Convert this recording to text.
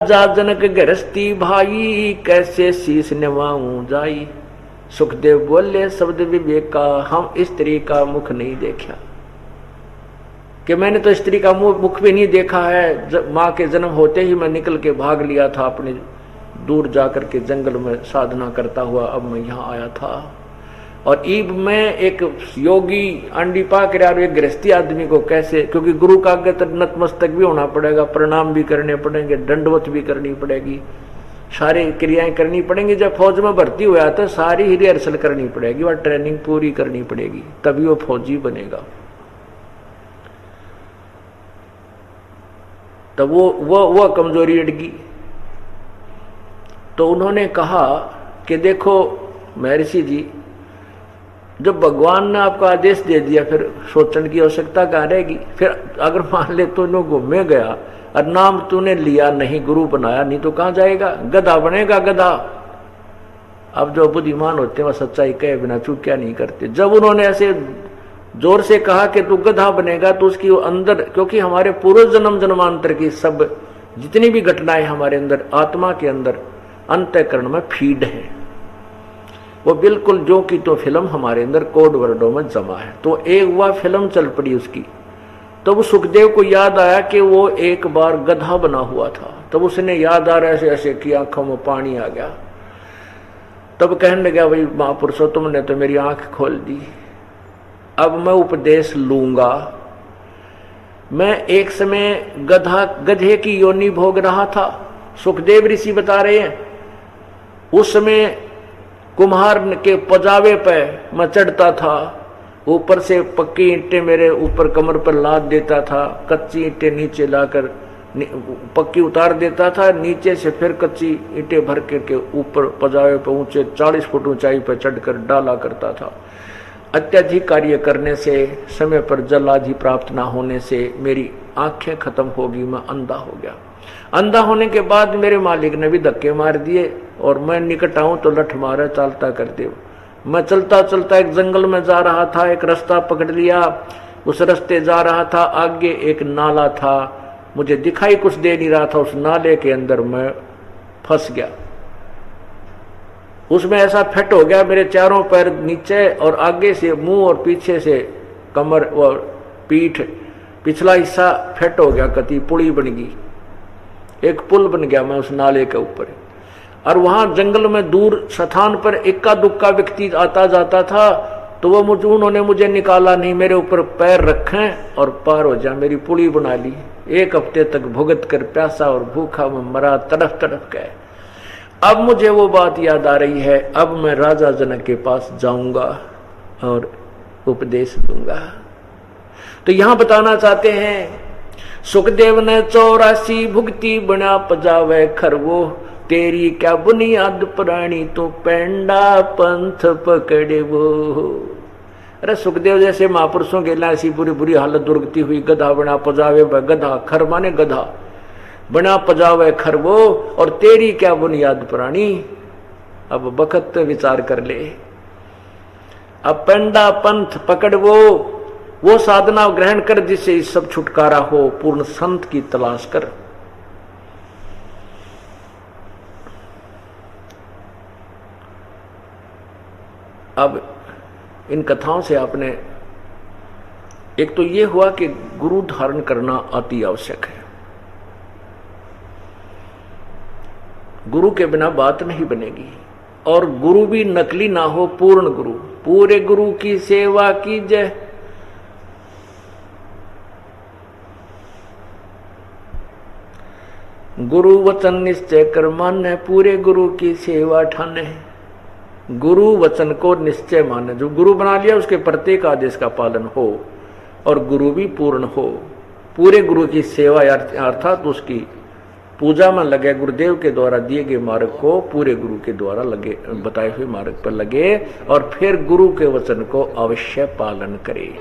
जा जनक गृहस्थी भाई, कैसे शीश निभाऊं जाई। सुखदेव बोले शब्द विवेक का, हम स्त्री का मुख नहीं देखा, कि मैंने तो स्त्री का मुख भी नहीं देखा है। माँ के जन्म होते ही मैं निकल के भाग लिया था अपने दूर जाकर के जंगल में साधना करता हुआ, अब मैं यहाँ आया था। और ईब में एक योगी अंडी पाक रहा, एक गृहस्थी आदमी को कैसे, क्योंकि गुरु का आगे तो नतमस्तक भी होना पड़ेगा, प्रणाम भी करने पड़ेंगे, दंडवत भी करनी पड़ेगी, सारी क्रियाएं करनी पड़ेंगी। जब फौज में भर्ती हुआ तो सारी ही रिहर्सल करनी पड़ेगी, वह ट्रेनिंग पूरी करनी पड़ेगी, तभी वो फौजी बनेगा। तो वो कमजोरी अड़गी। तो उन्होंने कहा कि देखो महर्षि जी, जब भगवान ने आपको आदेश दे दिया फिर सोचने की आवश्यकता कहाँ रहेगी। फिर अगर मान ले तू घूमे गया और नाम तूने लिया नहीं, गुरु बनाया नहीं, तो कहाँ जाएगा, गधा बनेगा गधा। अब जो बुद्धिमान होते हैं वह सच्चाई कहे बिना चूक क्या नहीं करते। जब उन्होंने ऐसे जोर से कहा कि तू गधा बनेगा, तो उसकी अंदर, क्योंकि हमारे पूर्व जन्म जन्मांतर की सब जितनी भी घटनाएं हमारे अंदर आत्मा के अंदर अंतःकरण में फीड है, वो बिल्कुल जो की तो फिल्म हमारे अंदर कोड वर्डों में जमा है। तो एक वह फिल्म चल पड़ी उसकी। तब तो सुखदेव को याद आया कि वो एक बार गधा बना हुआ था। तब उसने याद आ रहा ऐसे ऐसे कि आंखों में पानी आ गया। तब कहने लगा, भाई महापुरुषों तुमने तो मेरी आंख खोल दी, अब मैं उपदेश लूंगा। मैं एक समय गधे की योनि भोग रहा था, सुखदेव ऋषि बता रहे हैं। उस समय कुम्हार के पजावे पे मैं चढ़ता था, ऊपर से पक्की ईंटें मेरे ऊपर कमर पर लाद देता था, कच्ची ईंटें नीचे लाकर पक्की उतार देता था, नीचे से फिर कच्ची ईंटें भर के ऊपर पजावे पर ऊंचे 40 फुट ऊंचाई पर चढ़कर डाला करता था। अत्यधिक कार्य करने से, समय पर जल आदि प्राप्त ना होने से मेरी आंखें खत्म होगी, मैं अंधा हो गया। अंधा होने के बाद मेरे मालिक ने भी धक्के मार दिए और मैं निकट आऊं तो लठ मारे चालता कर दे। मैं चलता चलता एक जंगल में जा रहा था, एक रास्ता पकड़ लिया, उस रास्ते जा रहा था, आगे एक नाला था, मुझे दिखाई कुछ दे नहीं रहा था, उस नाले के अंदर मैं फंस गया। उसमें ऐसा फिट हो गया, मेरे चारों पैर नीचे और आगे से मुंह और पीछे से कमर और पीठ पिछला हिस्सा फिट हो गया, कति पुली बन गई, एक पुल बन गया मैं उस नाले के ऊपर। और वहां जंगल में दूर स्थान पर इक्का दुक्का व्यक्ति आता जाता था, तो वो उन्होंने मुझे निकाला नहीं, मेरे ऊपर पैर रखे और पार हो जा, मेरी पुली बना ली। 1 हफ्ते तक भुगत कर प्यासा और भूखा मैं मरा, तड़फ तड़फ गए। अब मुझे वो बात याद आ रही है, अब मैं राजा जनक के पास जाऊंगा और उपदेश दूंगा। तो यहां बताना चाहते हैं, सुखदेव ने 84 भुगती बना पजावे खरवो, तेरी क्या बुनियाद प्राणी तो पेंडा पंथ पकड़े वो। अरे सुखदेव जैसे महापुरुषों के लिए ऐसी बुरी बुरी हालत दुर्गति हुई, गधा बना पजावे, गधा खर माने गधा बना पजावे खरवो, और तेरी क्या बुनियाद प्राणी। अब बखत विचार कर ले, अब पेंडा पंथ पकड़ वो साधना ग्रहण कर जिससे इस सब छुटकारा हो, पूर्ण संत की तलाश कर। अब इन कथाओं से आपने एक तो ये हुआ कि गुरु धारण करना अति आवश्यक है। गुरु के बिना बात नहीं बनेगी, और गुरु भी नकली ना हो, पूर्ण गुरु। पूरे गुरु की सेवा कीजय, गुरु वचन निश्चय कर माने, पूरे गुरु की सेवा ठाने। गुरु वचन को निश्चय माने, जो गुरु बना लिया उसके प्रत्येक आदेश का पालन हो, और गुरु भी पूर्ण हो। पूरे गुरु की सेवा अर्थात उसकी पूजा में लगे, गुरुदेव के द्वारा दिए गए मार्ग को पूरे गुरु के द्वारा लगे, बताए हुए मार्ग पर लगे, और फिर गुरु के वचन को अवश्य पालन करे।